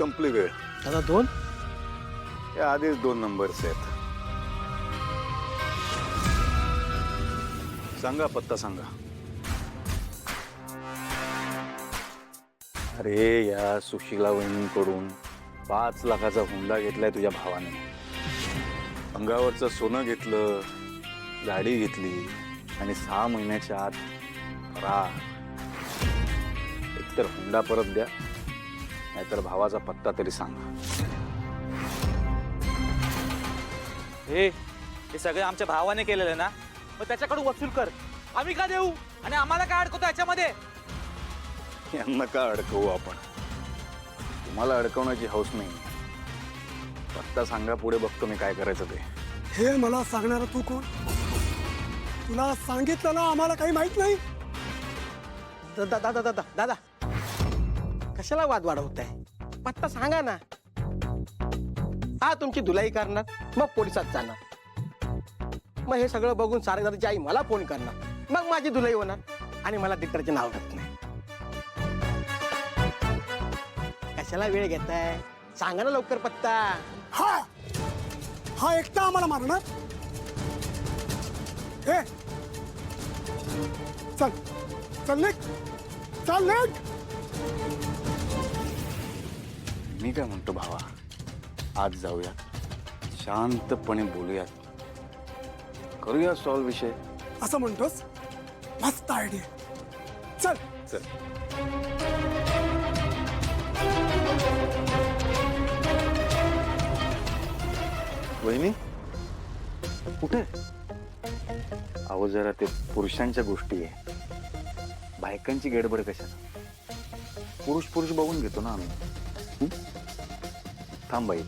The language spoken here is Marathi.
संपली वेळ. दादा 2 या आधीच 2 नंबरचे आहेत. सांगा पत्ता सांगा. अरे या सुशीला वहिनींकडून 5 लाखाचा हुंडा घेतलाय तुझ्या भावाने. अंगावरचं सोनं घेतलं, गाडी घेतली आणि 6 महिन्याच्या आत फरार. एकतर हुंडा परत द्या, नाहीतर भावाचा पत्ता तरी सांगा. हे सगळं आमच्या भावाने केलेलं ना, मग त्याच्याकडून वसूल कर. आम्ही का देऊ आणि आम्हाला काय अडकवतो याच्यामध्ये? यांना का अडकवू आपण? तुम्हाला अडकवण्याची हौस नाही. पत्ता सांगा, पुढे बघतो मी काय करायचं ते. हे मला सांगणार तू कोण? तुला सांगितलं ना आम्हाला काही माहित नाही. दादा दादा दादा दादा कशाला वाद वाढवताय? पत्ता सांगा ना. हा तुमची धुलाई करणार, मग पोलिसात जाणार. मग हे सगळं बघून सारेदाची आई मला फोन करणार, मग माझी धुलाई होणार आणि मला डिक्टरचे नाव घेत नाही. कशाला वेळ घेताय? सांगा ना लवकर पत्ता. हा हा एकटा आम्हाला मारणार? हे चल चल निघ, चल निघ. मी काय म्हणतो भावा, आज जाऊया, शांतपणे बोलूयात, करूया सॉल्व विषय. असं म्हणतोस? मस्त आयडिया. चल चल. वहिनी कुठे? अहो जरा ते पुरुषांच्या गोष्टी आहे, बायकांची गडबड कशाला? पुरुष पुरुष बघून घेतो ना आम्ही. थांब बाई.